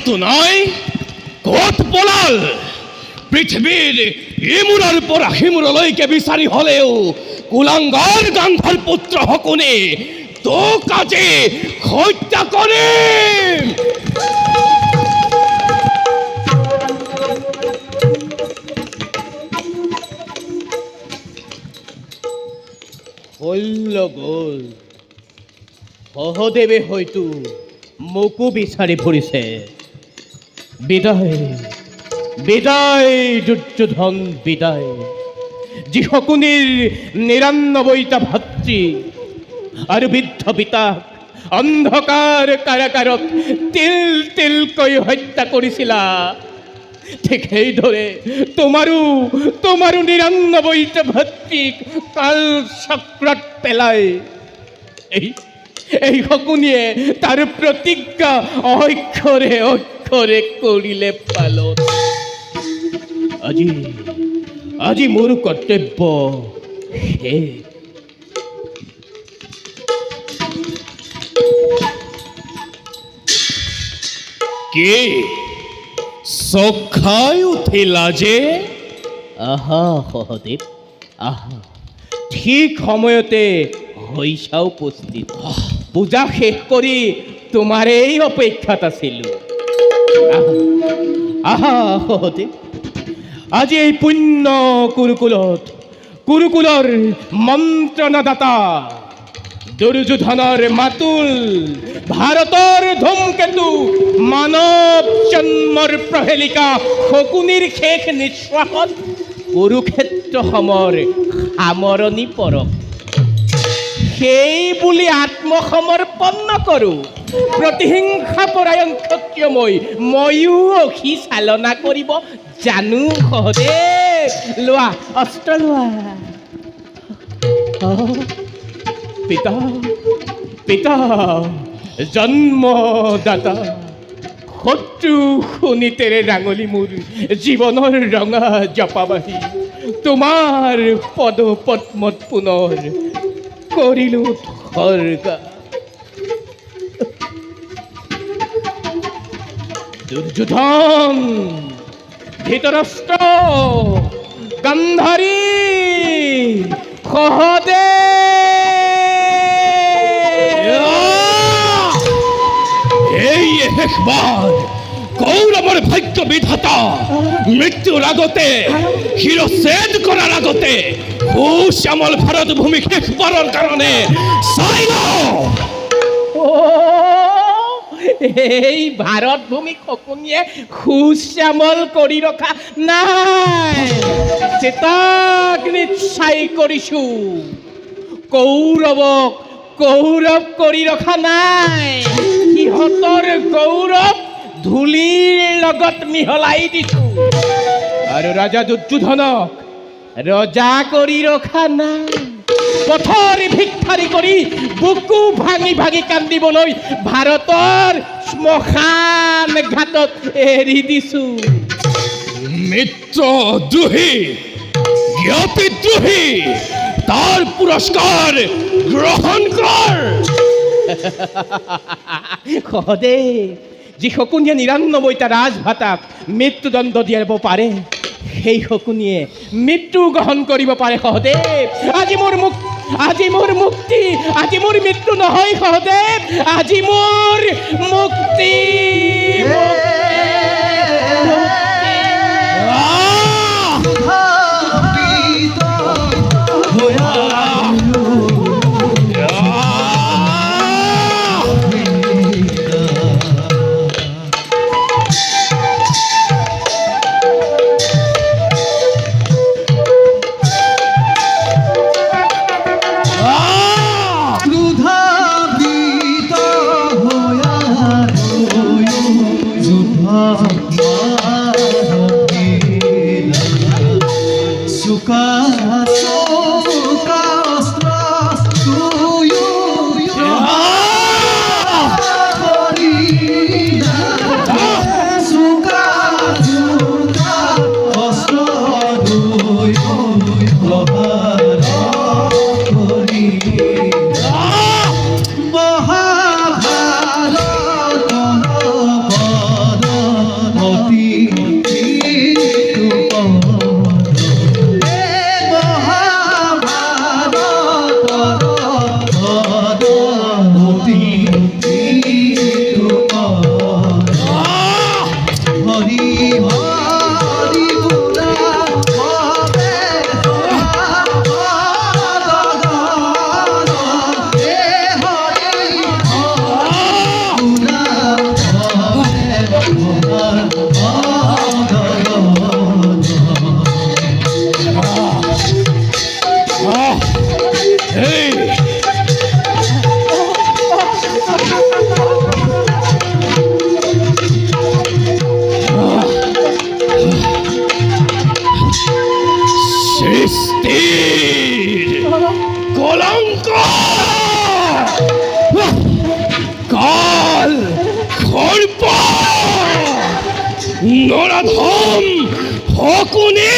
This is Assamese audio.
তো নাই ক'ত পলাল পৃথিৱীৰ ইমূৰৰ পৰা সিমূৰলৈকে বিচাৰি হলেও কুলাংগাৰ গান্ধাৰ পুত্ৰ শকুনি তোক আজি হত্যা কৰিম। হল্ল গ'ল সহদেৱে হয়তো মোকো বিচাৰি ফুৰিছে। বিদায় বিদায় দুৰ্যোধন বিদায়, যি শকুনিৰ ৯৯টা ভাতৃ আৰু বৃদ্ধ পিতাক অন্ধকাৰ কাৰাগাৰত তিল তিলকৈ হত্যা কৰিছিলা, ঠিক সেইদৰে তোমাৰো ৯৯টা ভাতৃক কাল চক্ৰত পেলাই এই শকুনিয়ে তাৰ প্ৰতিজ্ঞা অক্ষৰে অক্ষৰে কৰিলে পালন। আজি মোৰ কৰ্তব্য শেষ। কি চোখ খাই উঠিলা যে? আহা সহদেৱ আহা, ঠিক সময়তে হৈছা উপস্থিত। পূজা শেষ কৰি তোমাৰেই অপেক্ষাত আছিলোঁ। আহা সহদেৱ, আজি এই পুণ্য কুৰুকুলৰ মন্ত্ৰণাদাতা দুৰ্যোধনৰ মাতুল ভাৰতৰ ধূমকেতু মানৱ জন্মৰ প্ৰহেলিকা শকুনিৰ শেষ নিশ্বাসত কুৰুক্ষেত্ৰ সমৰ সামৰণি পৰক, সেই বুলি আত্মসমৰ্পণ নকৰোঁ। প্ৰতিহিংসা পৰায়ণ ক্ষত্ৰিয় ময়ো অসি চালনা কৰিব জানো সহদেৱ। লোৱা অস্ত্ৰ লোৱা। পিতা পিতা জন্মদাতা, শত্ৰু শোণিতেৰে ৰাঙলী মোৰ জীৱনৰ ৰঙা জপাবাহী, তোমাৰ পদ পদ্মত পুনৰ কৰিলো স্বৰ্গা। দুৰ্যোধন, ধৃতৰাষ্ট্ৰ, গান্ধাৰী, এই শেষবাৰ কৌৰৱৰ ভাগ্য বিধাতা মৃত্যুৰ আগতে, শিৰচ্ছেদ কৰাৰ আগতে সুশ্যামল ভাৰত ভূমি শেষবাৰৰ কাৰণে চাই লওঁ। এই ভাৰত ভূমি শকুনিয়ে সুশ্যামল কৰি ৰখা নাই, চেতাগ্নিত ছাই কৰিছো। কৌৰৱক কৌৰৱ কৰি ৰখা নাই, সিহঁতৰ গৌৰৱ ধূলিৰ লগত মিহলাই দিছো। আৰু ৰাজা দুৰ্যোধনক ৰজা কৰি ৰখা নাই, পথৰ ভিক্ষাৰী কৰি বুকু ভাঙি ভাঙি কান্দিবলৈ ভাৰতৰ শ্মশান ঘাটত এৰি দিছো। মিত্ৰদ্ৰোহী, জ্ঞাতিদ্ৰোহী, তাৰ পুৰস্কাৰ গ্ৰহণ কৰ। সহদেৱ, যি শকুনিয়ে ৯৯টা ৰাজভাতাক মৃত্যুদণ্ড দিয়াব পাৰে, সেই শকুনিয়ে মৃত্যু গ্ৰহণ কৰিব পাৰে। সহদেৱ, আজি মোৰ মুক্তি, আজি মোৰ মৃত্যু নহয় সহদেৱ, আজি মোৰ মুক্তি। যুদ্ধ সৰ্প নৰাধম শকুনি